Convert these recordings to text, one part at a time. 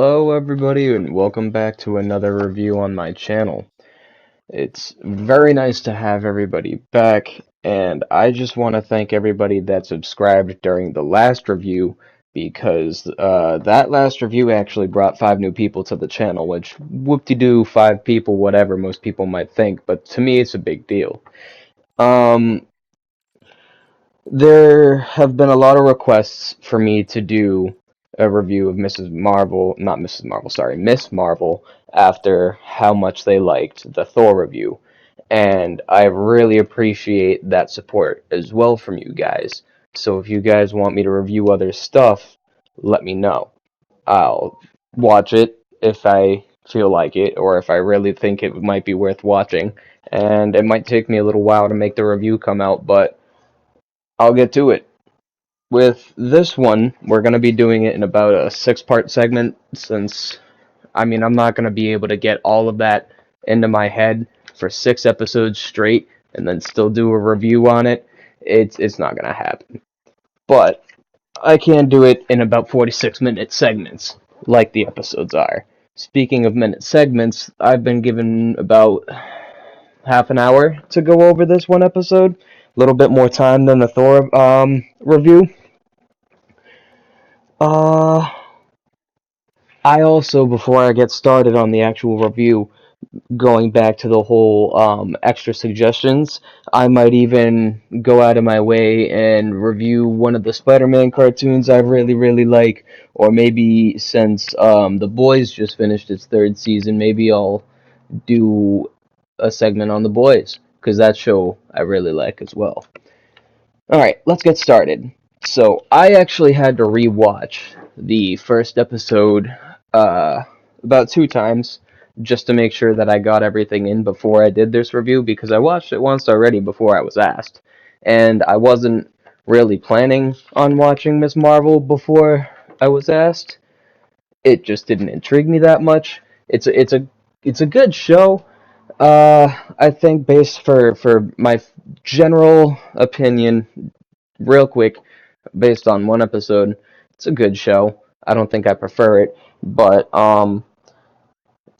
Hello everybody and welcome back to another review on my channel. It's very nice to have everybody back, and I just want to thank everybody that subscribed during the last review because that last review actually brought 5 new people to the channel, which whoop-de-doo, 5 people, whatever most people might think, but to me it's a big deal. There have been a lot of requests for me to do a review of Miss Marvel, after how much they liked the Thor review. And I really appreciate that support as well from you guys. So if you guys want me to review other stuff, let me know. I'll watch it if I feel like it, or if I really think it might be worth watching. And it might take me a little while to make the review come out, but I'll get to it. With this one, we're going to be doing it in about a 6-part segment, since, I'm not going to be able to get all of that into my head for 6 episodes straight and then still do a review on it. It's not going to happen. But I can do it in about 46-minute segments, like the episodes are. Speaking of minute segments, I've been given about half an hour to go over this one episode. A little bit more time than the Thor review. Uh, I also, before I get started on the actual review, going back to the whole extra suggestions, I might even go out of my way and review one of the Spider-Man cartoons I really, really like, or maybe since The Boys just finished its 3rd season, maybe I'll do a segment on The Boys, because that show I really like as well. Alright, let's get started. So, I actually had to rewatch the first episode about 2 times just to make sure that I got everything in before I did this review, because I watched it once already before I was asked. And I wasn't really planning on watching Ms. Marvel before I was asked. It just didn't intrigue me that much. It's a good show. I think based for my general opinion, real quick, based on one episode, it's a good show. I don't think I prefer it, but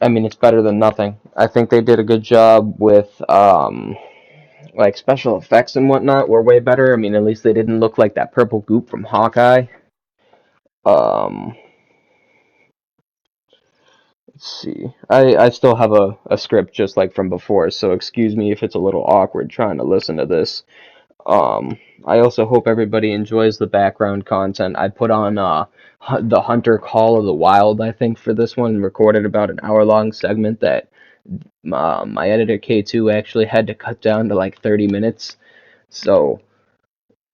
it's better than nothing. I think they did a good job with like special effects and whatnot were way better. At least they didn't look like that purple goop from Hawkeye. Um, let's see. I still have a script just like from before, so excuse me if it's a little awkward trying to listen to this. I also hope everybody enjoys the background content. I put on the Hunter Call of the Wild, I think, for this one, recorded about an hour-long segment that my editor K2 actually had to cut down to like 30 minutes. So,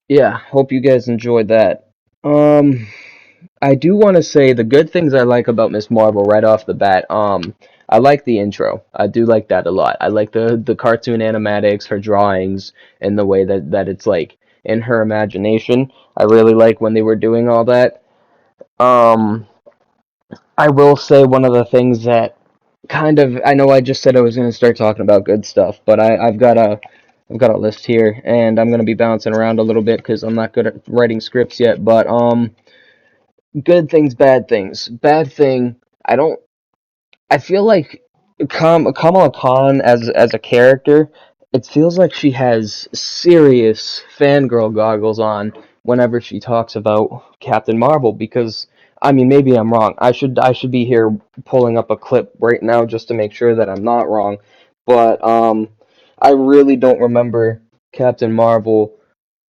yeah, hope you guys enjoyed that. I do want to say the good things I like about Ms. Marvel right off the bat. I like the intro. I do like that a lot. I like the cartoon animatics, her drawings, and the way that it's like in her imagination. I really like when they were doing all that. Um, I will say one of the things that I know I just said I was going to start talking about good stuff, but I've got a list here, and I'm going to be bouncing around a little bit because I'm not good at writing scripts yet. But good things, bad things. Bad thing, I don't. I feel like Kamala Khan as a character, it feels like she has serious fangirl goggles on whenever she talks about Captain Marvel. Because maybe I'm wrong. I should be here pulling up a clip right now just to make sure that I'm not wrong. But I really don't remember Captain Marvel,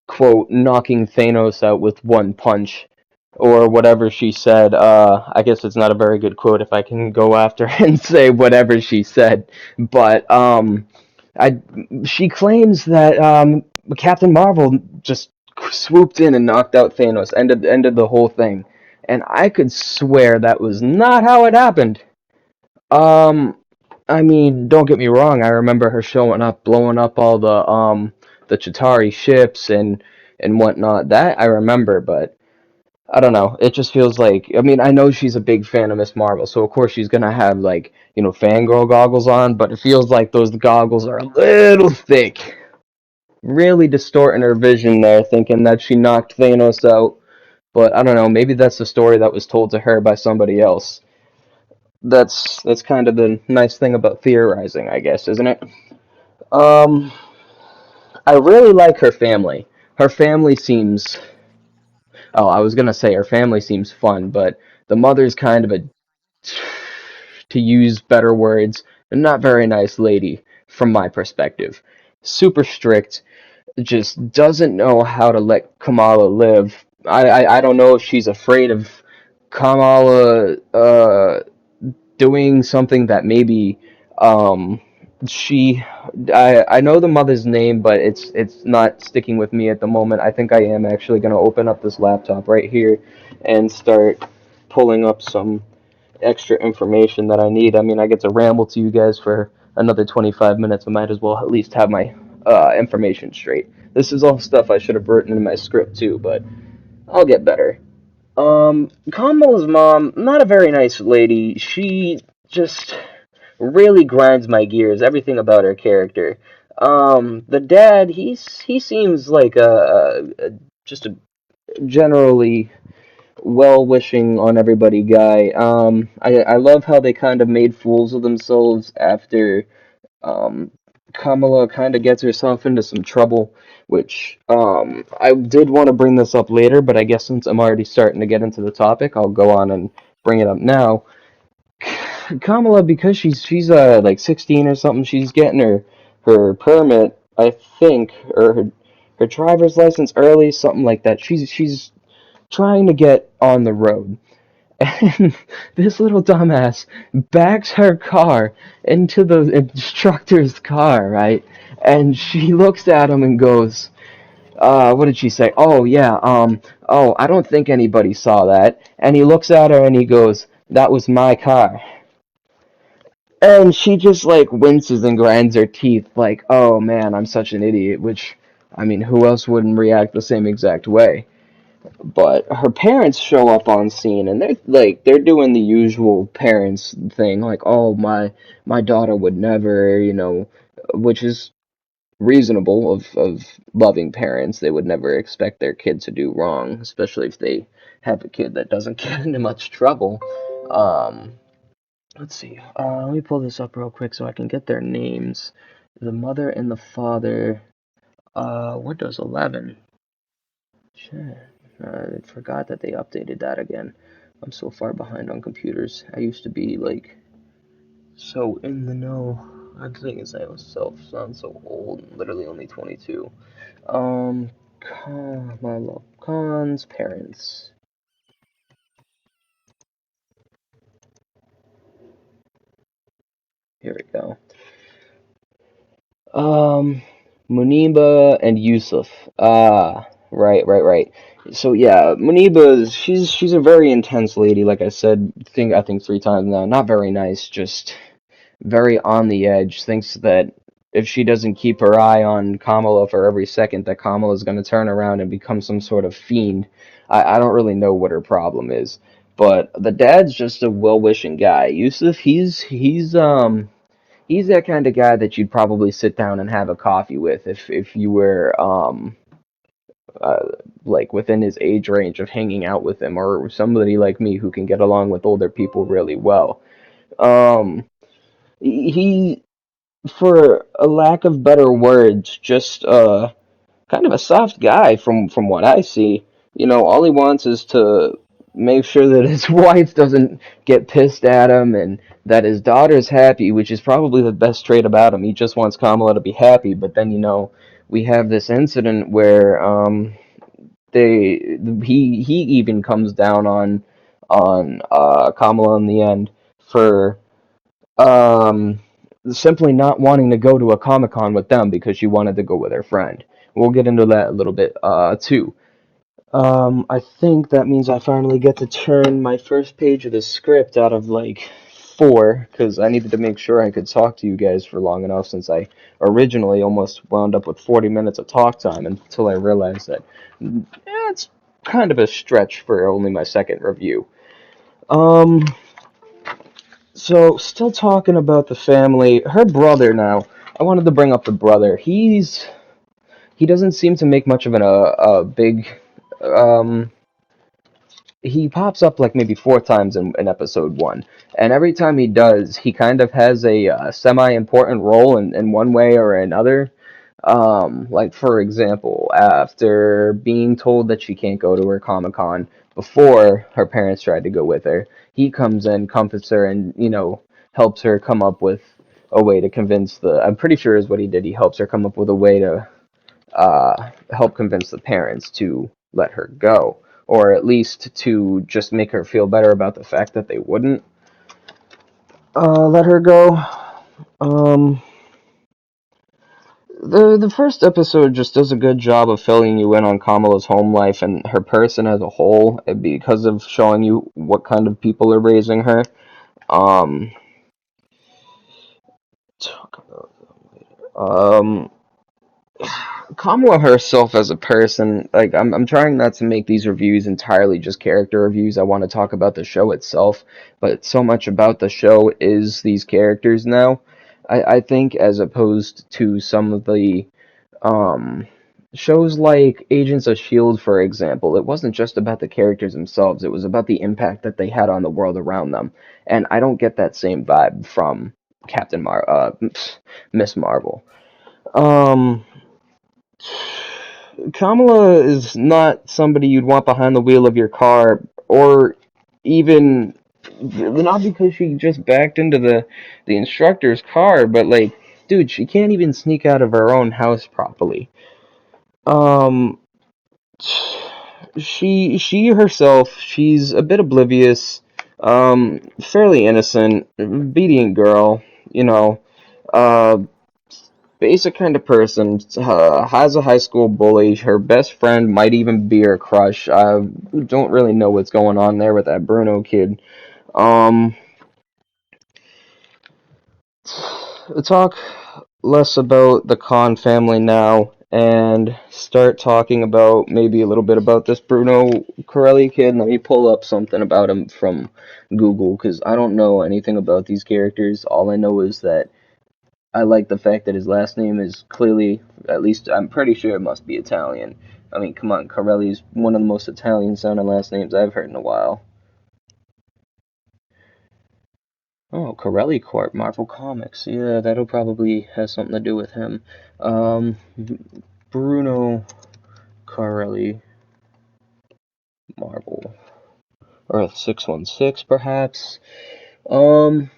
quote, knocking Thanos out with one punch, or whatever she said. I guess it's not a very good quote if I can go after and say whatever she said. But she claims that Captain Marvel just swooped in and knocked out Thanos, ended the whole thing, and I could swear that was not how it happened. Um, don't get me wrong. I remember her showing up, blowing up all the Chitauri ships and whatnot. That I remember, but I don't know. It just feels like, I know she's a big fan of Miss Marvel, so of course she's gonna have like, fangirl goggles on, but it feels like those goggles are a little thick, really distorting her vision there, thinking that she knocked Thanos out. But I don't know, maybe that's the story that was told to her by somebody else. that's kind of the nice thing about theorizing, I guess, isn't it? Um, I really like her family. Her family seems, oh, I was gonna say her family seems fun, but the mother's kind of a, to use better words, a not very nice lady from my perspective. Super strict, just doesn't know how to let Kamala live. I don't know if she's afraid of Kamala doing something that maybe um she I know the mother's name, but it's not sticking with me at the moment. I think I am actually going to open up this laptop right here and start pulling up some extra information that I need. I mean, I get to ramble to you guys for another 25 minutes. I might as well at least have my information straight. This is all stuff I should have written in my script too, but I'll get better. Kamala's mom, not a very nice lady. She just really grinds my gears, everything about her character. The dad, he seems like just a generally well-wishing on everybody guy. I love how they kind of made fools of themselves after um, Kamala kind of gets herself into some trouble, which I did want to bring this up later, but I guess since I'm already starting to get into the topic, I'll go on and bring it up now. Kamala, because she's like 16 or something, she's getting her permit, I think, or her driver's license early, something like that. She's trying to get on the road. And this little dumbass backs her car into the instructor's car, right? And she looks at him and goes, what did she say? Oh, yeah, oh, I don't think anybody saw that. And he looks at her and he goes, that was my car. And she just, like, winces and grinds her teeth, like, oh man, I'm such an idiot, which, I mean, who else wouldn't react the same exact way? But her parents show up on scene and they're doing the usual parents thing, like, oh, my daughter would never, which is reasonable of loving parents. They would never expect their kid to do wrong, especially if they have a kid that doesn't get into much trouble. um let's see, let me pull this up real quick so I can get their names. The mother and the father. What does 11? Shit. I forgot that they updated that again. I'm so far behind on computers. I used to be like so in the know. The thing is, I myself sound so old. Literally only 22. Kamala Khan's parents. Here we go. Um, Muniba and Yusuf. Ah, right. So yeah, Muniba, she's a very intense lady. Like I said, I think 3 times now. Not very nice. Just very on the edge. Thinks that if she doesn't keep her eye on Kamala for every second, that Kamala is going to turn around and become some sort of fiend. I don't really know what her problem is, but the dad's just a well-wishing guy. Yusuf, he's that kind of guy that you'd probably sit down and have a coffee with if you were uh, like within his age range of hanging out with him, or somebody like me who can get along with older people really well. Um, he, for a lack of better words, just kind of a soft guy from what I see. All he wants is to make sure that his wife doesn't get pissed at him and that his daughter's happy, which is probably the best trait about him. He just wants Kamala to be happy, but then we have this incident where he even comes down on Kamala in the end for um simply not wanting to go to a Comic-Con with them because she wanted to go with her friend. We'll get into that a little bit too. I think that means I finally get to turn my first page of the script out of like 4, because I needed to make sure I could talk to you guys for long enough, since I originally almost wound up with 40 minutes of talk time until I realized that it's kind of a stretch for only my second review. Um, so still talking about the family, her brother now. I wanted to bring up the brother. He doesn't seem to make much of a big um he pops up like maybe 4 times in episode one, and every time he does, he kind of has a semi-important role in one way or another. Like for example, after being told that she can't go to her Comic Con before her parents tried to go with her, he comes in, comforts her, and helps her come up with a way to convince the. I'm pretty sure is what he did. He helps her come up with a way to help convince the parents to let her go, or at least to just make her feel better about the fact that they wouldn't let her go. Um, the first episode just does a good job of filling you in on Kamala's home life and her person as a whole, because of showing you what kind of people are raising her. Um, talk about Kamala herself as a person, like I'm trying not to make these reviews entirely just character reviews. I want to talk about the show itself, but so much about the show is these characters now. I think as opposed to some of the um shows like Agents of Shield, for example, it wasn't just about the characters themselves, it was about the impact that they had on the world around them. And I don't get that same vibe from Miss Marvel. Um Kamala is not somebody you'd want behind the wheel of your car, or even not because she just backed into the instructor's car, but like, dude, she can't even sneak out of her own house properly. Um, she herself, she's a bit oblivious, fairly innocent, obedient girl, you know, uh, basic kind of person, has a high school bully. Her best friend might even be her crush. I don't really know what's going on there with that Bruno kid. Um, talk less about the Khan family now and start talking about maybe a little bit about this Bruno Corelli kid. Let me pull up something about him from Google because I don't know anything about these characters. All I know is that I like the fact that his last name is clearly, at least I'm pretty sure it must be Italian. I mean, come on, Corelli's one of the most Italian sounding last names I've heard in a while. Oh, Corelli Corp, Marvel Comics. Yeah, that'll probably have something to do with him. Um, Bruno Corelli, Marvel. Earth 616, perhaps. Um,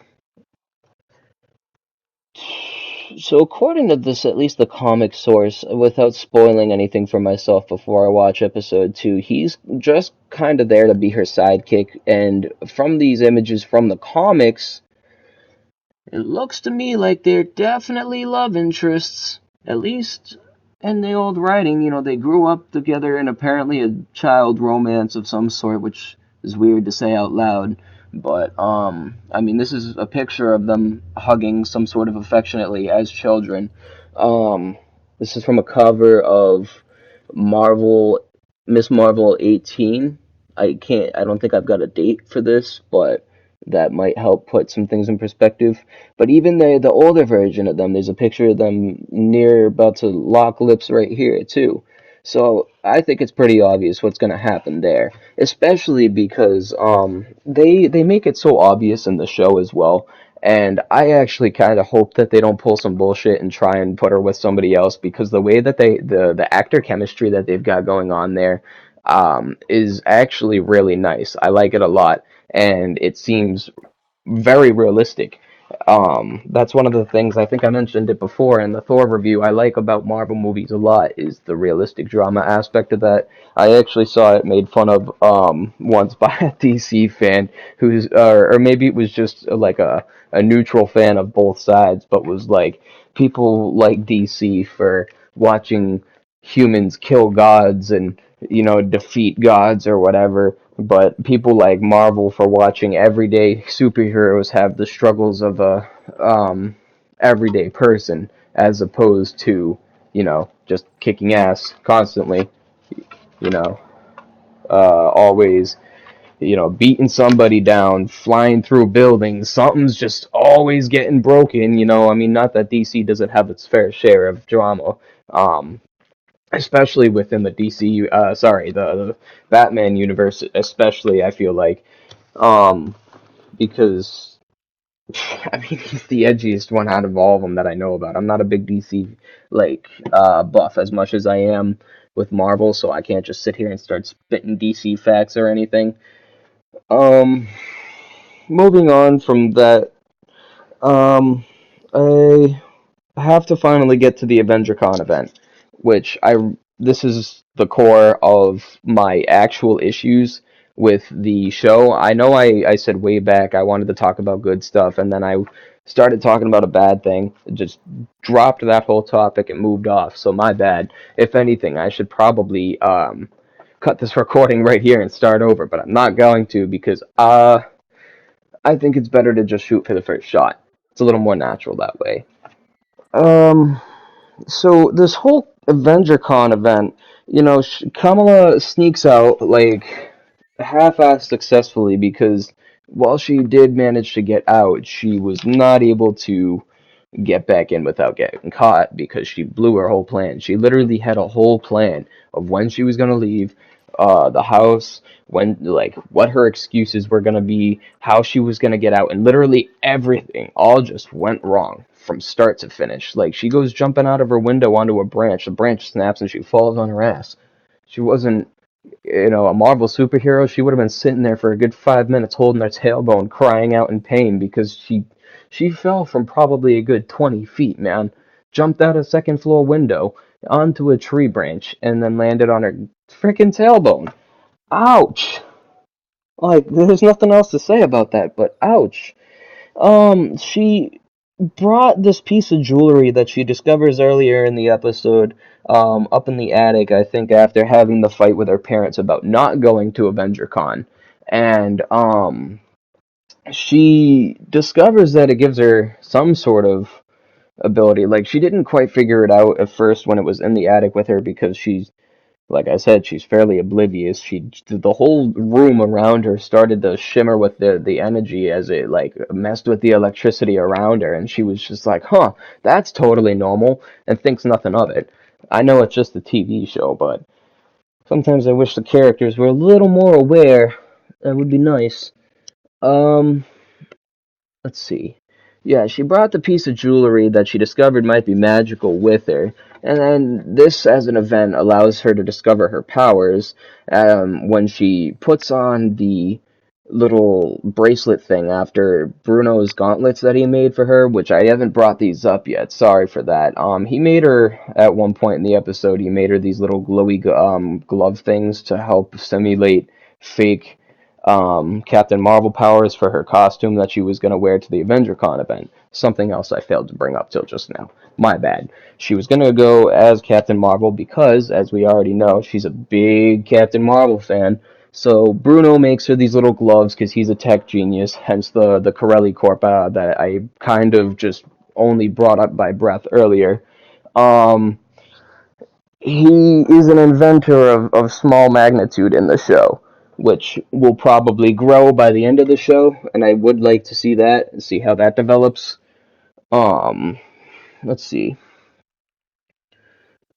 So according to this, at least the comic source, without spoiling anything for myself before I watch episode 2, he's just kind of there to be her sidekick, and from these images from the comics, it looks to me like they're definitely love interests, at least in the old writing. They grew up together in apparently a child romance of some sort, which is weird to say out loud. But I mean, this is a picture of them hugging some sort of affectionately as children. Um, this is from a cover of Marvel, Miss Marvel 18. I don't think I've got a date for this, but that might help put some things in perspective. But even the older version of them, there's a picture of them near about to lock lips right here too. So I think it's pretty obvious what's going to happen there, especially because they make it so obvious in the show as well. And I actually kind of hope that they don't pull some bullshit and try and put her with somebody else, because the way that the actor chemistry that they've got going on there is actually really nice. I like it a lot, and it seems very realistic. That's one of the things, I think I mentioned it before in the Thor review, I like about Marvel movies a lot is the realistic drama aspect of that. I actually saw it made fun of once by a DC fan who's, or maybe it was just like a neutral fan of both sides, but was like, people like DC for watching humans kill gods and defeat gods or whatever, but people like Marvel for watching everyday superheroes have the struggles of a everyday person, as opposed to just kicking ass constantly, you know always beating somebody down, flying through buildings. Something's just always getting broken. I mean, not that DC doesn't have its fair share of drama, um especially within the DC, the Batman universe, especially. I feel like, um, because I mean he's the edgiest one out of all of them that I know about. I'm not a big DC buff as much as I am with Marvel, so I can't just sit here and start spitting DC facts or anything. Um, moving on from that, um, I have to finally get to the AvengerCon event, which I this is the core of my actual issues with the show. I know I said way back I wanted to talk about good stuff, and then I started talking about a bad thing. Just dropped that whole topic and moved off. So my bad. If anything, I should probably cut this recording right here and start over, but I'm not going to because I think it's better to just shoot for the first shot. It's a little more natural that way. Um, so this whole AvengerCon event, Kamala sneaks out like half-assed successfully because while she did manage to get out, she was not able to get back in without getting caught because she blew her whole plan. She literally had a whole plan of when she was gonna leave the house, when like what her excuses were gonna be, how she was gonna get out, and literally everything all just went wrong from start to finish. Like she goes jumping out of her window onto a branch, the branch snaps and she falls on her ass. She wasn't a Marvel superhero, she would have been sitting there for a good 5 minutes holding her tailbone, crying out in pain because she fell from probably a good 20 feet, man. Jumped out a second floor window onto a tree branch and then landed on her freaking tailbone. Ouch! Like, there's nothing else to say about that, but ouch. She brought this piece of jewelry that she discovers earlier in the episode up in the attic, I think after having the fight with her parents about not going to AvengerCon. And she discovers that it gives her some sort of ability. Like she didn't quite figure it out at first when it was in the attic with her because she's like I said, she's fairly oblivious. The whole room around her started to shimmer with the energy as it like messed with the electricity around her, and she was just like, "Huh, that's totally normal," and thinks nothing of it. I know it's just a TV show, but sometimes I wish the characters were a little more aware. That would be nice. Um, let's see. Yeah, she brought the piece of jewelry that she discovered might be magical with her, and then this, as an event, allows her to discover her powers when she puts on the little bracelet thing after Bruno's gauntlets that he made for her, which I haven't brought these up yet. Sorry for that. He made her at one point in the episode. He made her these little glowy glove things to help simulate fake Captain Marvel powers for her costume that she was going to wear to the AvengerCon event. Something else I failed to bring up till just now. My bad. She was going to go as Captain Marvel because, as we already know, she's a big Captain Marvel fan. So Bruno makes her these little gloves because he's a tech genius, hence the Corelli Corp that I kind of just only brought up by breath earlier. Um, he is an inventor of small magnitude in the show, which will probably grow by the end of the show, and I would like to see that and see how that develops. Um, let's see.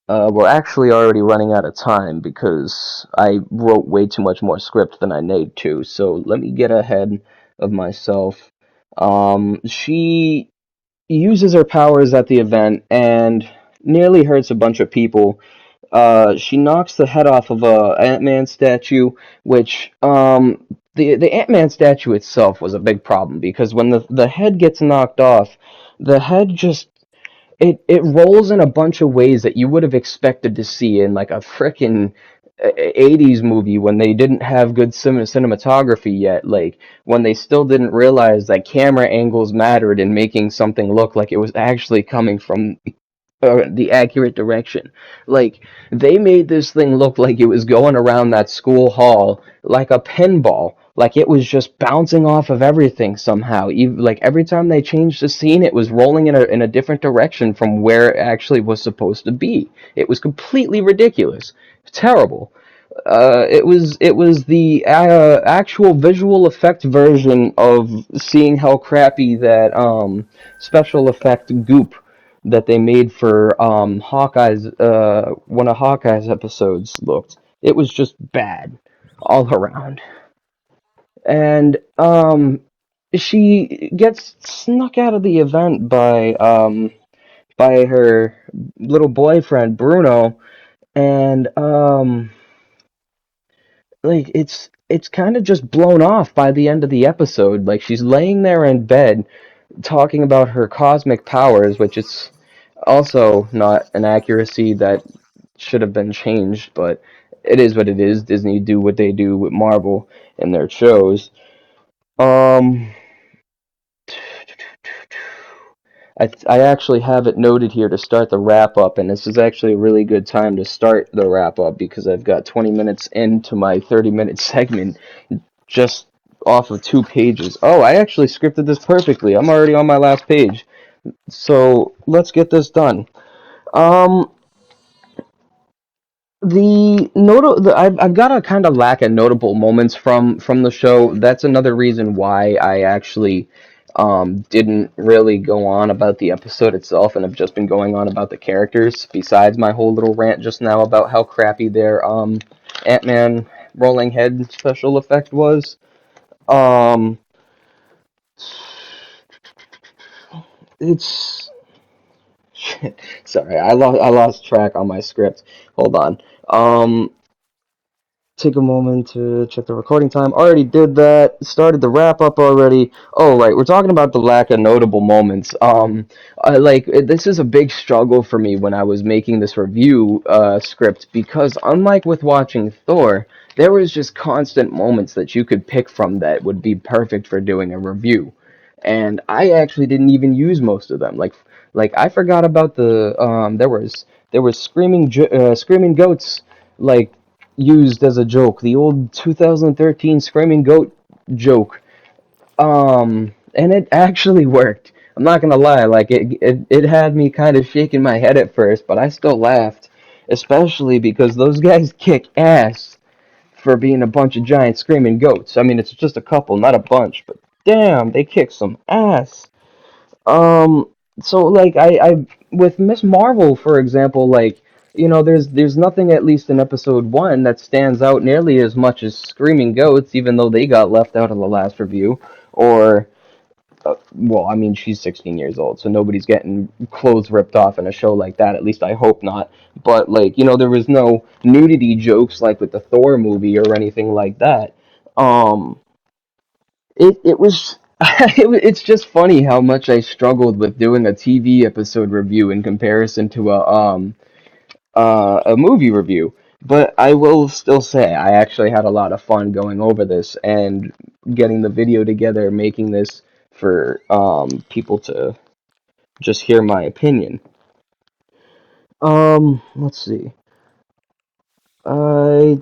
We're actually already running out of time because I wrote way too much more script than I need to, so let me get ahead of myself. She uses her powers at the event and nearly hurts a bunch of people. She knocks the head off of a Ant-Man statue, which the Ant-Man statue itself was a big problem because when the head gets knocked off, the head just it rolls in a bunch of ways that you would have expected to see in like a frickin' 80s movie when they didn't have good cinematography yet, like when they still didn't realize that camera angles mattered in making something look like it was actually coming from the accurate direction. Like they made this thing look like it was going around that school hall like a pinball, like it was just bouncing off of everything somehow. Even, like every time they changed the scene, it was rolling in a different direction from where it actually was supposed to be. It was completely ridiculous, terrible. It was the actual visual effect version of seeing how crappy that special effect goop that they made for Hawkeye's one of Hawkeye's episodes looked. It was just bad all around. And she gets snuck out of the event by her little boyfriend Bruno, and like it's kind of just blown off by the end of the episode. Like she's laying there in bed talking about her cosmic powers, which is also not an accuracy that should have been changed, but it is what it is. Disney do what they do with Marvel and their shows. Um, I actually have it noted here to start the wrap up, and this is actually a really good time to start the wrap up because I've got 20 minutes into my 30-minute segment just off of 2 pages. Oh, I actually scripted this perfectly. I'm already on my last page. So let's get this done. Um, I've got a kind of lack of notable moments from the show. That's another reason why I actually didn't really go on about the episode itself and have just been going on about the characters. Besides my whole little rant just now about how crappy their Ant-Man rolling head special effect was. Um, it's sorry, I lost track on my script. Hold on. Um, Take a moment to check the recording time. Already did that. Started the wrap up already. Oh, right. We're talking about the lack of notable moments. This is a big struggle for me when I was making this review script because unlike with watching Thor, there was just constant moments that you could pick from that would be perfect for doing a review. And I actually didn't even use most of them. Like I forgot about the there was screaming goats like used as a joke. The old 2013 Screaming Goat joke. And it actually worked. I'm not gonna lie, like it had me kind of shaking my head at first, but I still laughed, especially because those guys kick ass for being a bunch of giant screaming goats. I mean, it's just a couple, not a bunch, but damn, they kick some ass. Um, so like I with Miss Marvel, for example, like there's nothing at least in episode one that stands out nearly as much as Screaming Goats, even though they got left out of the last review. Or well, I mean she's 16 years old, so nobody's getting clothes ripped off in a show like that. At least I hope not. But like there was no nudity jokes like with the Thor movie or anything like that. Um, it was it's just funny how much I struggled with doing a TV episode review in comparison to a movie review. But I will still say I actually had a lot of fun going over this and getting the video together, making this for people to just hear my opinion. Let's see. I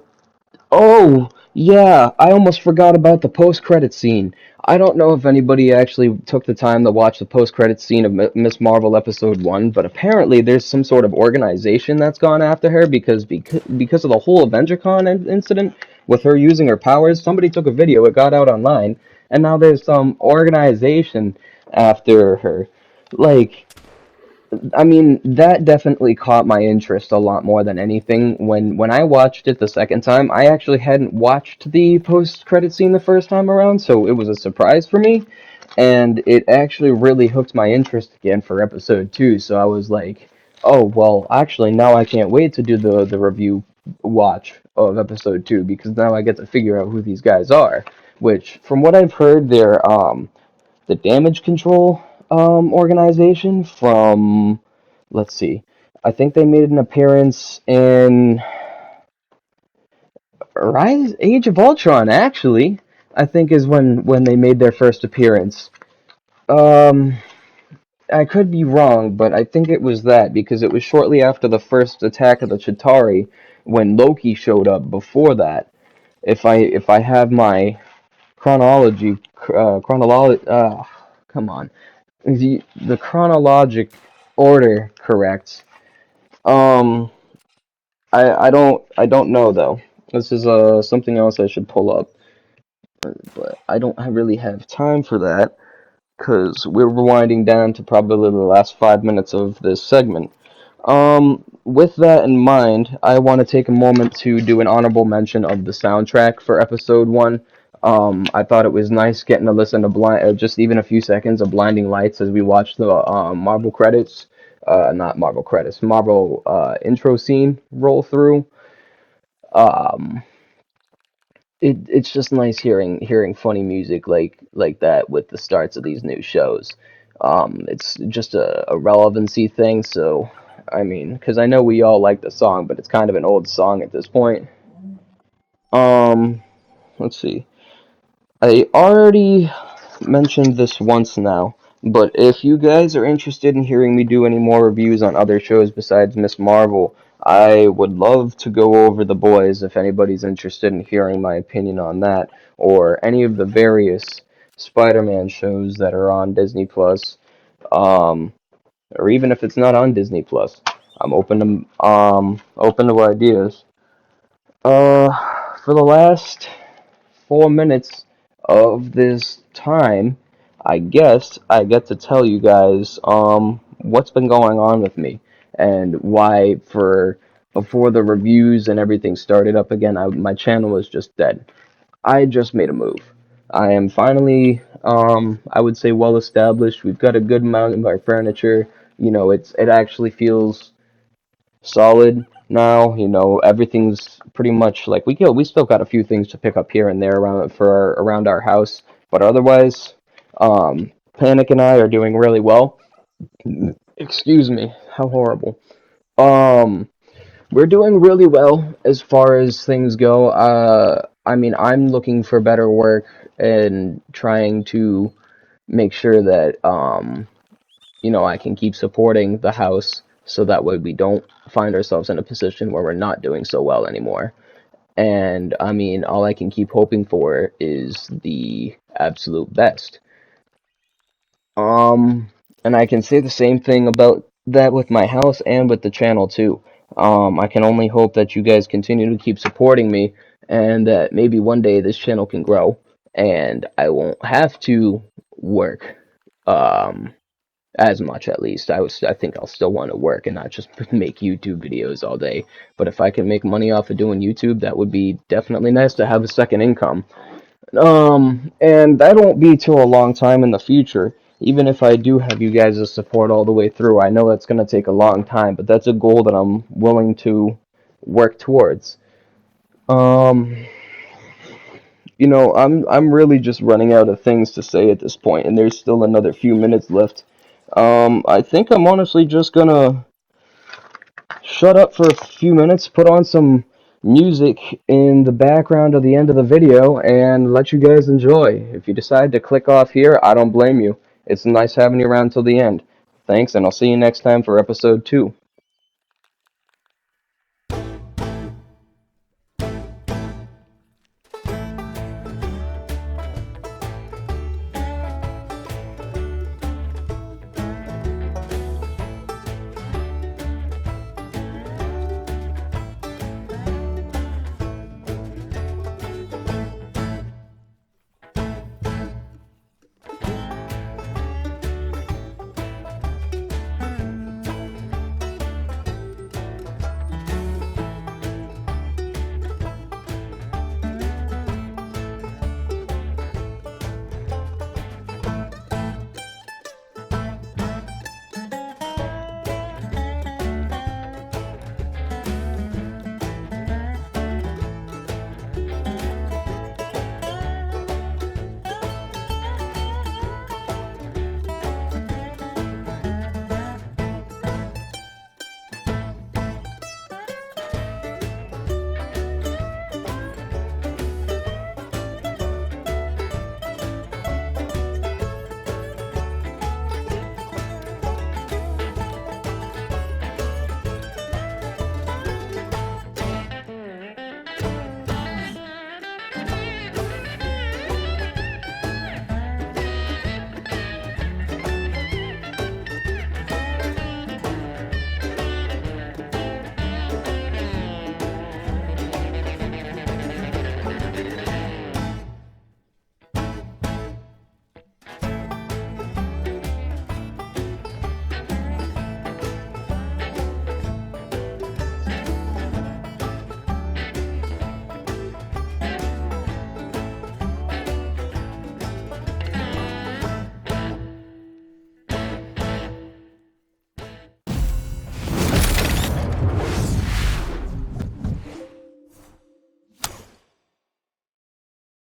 Oh, yeah, I almost forgot about the post-credit scene. I don't know if anybody actually took the time to watch the post-credit scene of Miss Marvel episode 1, but apparently there's some sort of organization that's gone after her because of the whole AvengerCon incident with her using her powers. Somebody took a video, it got out online, and now there's some organization after her. Like, I mean, that definitely caught my interest a lot more than anything. When I watched it the second time, I actually hadn't watched the post-credit scene the first time around, so it was a surprise for me, and it actually really hooked my interest again for episode 2. So I was like, "Oh, well, actually now I can't wait to do the review watch of episode 2 because now I get to figure out who these guys are." Which, from what I've heard, they're the damage control organization from, let's see, I think they made an appearance in Age of Ultron, actually. I think is when they made their first appearance. Um, I could be wrong, but I think it was that because it was shortly after the first attack of the Chitauri when Loki showed up before that. If I have my chronology chronology come on, the chronologic order correct. Um, I don't know though. This is something else I should pull up, but I don't really have time for that. because we're winding down to probably the last 5 minutes of this segment. With that in mind, I want to take a moment to do an honorable mention of the soundtrack for episode one. I thought it was nice getting to listen to just even a few seconds of Blinding Lights as we watched the Marvel credits, not Marvel credits, Marvel intro scene roll through. Um, it's just nice hearing funny music like that with the starts of these new shows. It's just a relevancy thing, so I mean, because I know we all like the song, but it's kind of an old song at this point. Um, let's see. I already mentioned this once now, but if you guys are interested in hearing me do any more reviews on other shows besides Miss Marvel, I would love to go over The Boys if anybody's interested in hearing my opinion on that, or any of the various Spider-Man shows that are on Disney Plus, um, or even if it's not on Disney Plus. I'm open to ideas. For the last 4 minutes of this time, I guess I get to tell you guys what's been going on with me and why for before the reviews and everything started up again, my channel was just dead. I just made a move. I am finally I would say well established. We've got a good amount of our furniture. It actually feels solid now. Everything's pretty much like we still got a few things to pick up here and there around our house, but otherwise, Panic and I are doing really well. Excuse me, how horrible. Um, we're doing really well as far as things go. I mean, I'm looking for better work and trying to make sure that I can keep supporting the house so that way we don't find ourselves in a position where we're not doing so well anymore. And I mean, all I can keep hoping for is the absolute best. Um, and I can say the same thing about that with my house and with the channel too. I can only hope that you guys continue to keep supporting me and that maybe one day this channel can grow and I won't have to work. Um, as much at least. I think I'll still want to work and not just make YouTube videos all day. But if I can make money off of doing YouTube, that would be definitely nice to have a second income. And that won't be till a long time in the future. Even if I do have you guys' support all the way through, I know that's going to take a long time, but that's a goal that I'm willing to work towards. Um, I'm really just running out of things to say at this point, and there's still another few minutes left. I think I'm honestly just gonna shut up for a few minutes, put on some music in the background of the end of the video, and let you guys enjoy. If you decide to click off here, I don't blame you. It's nice having you around till the end. Thanks, and I'll see you next time for episode 2.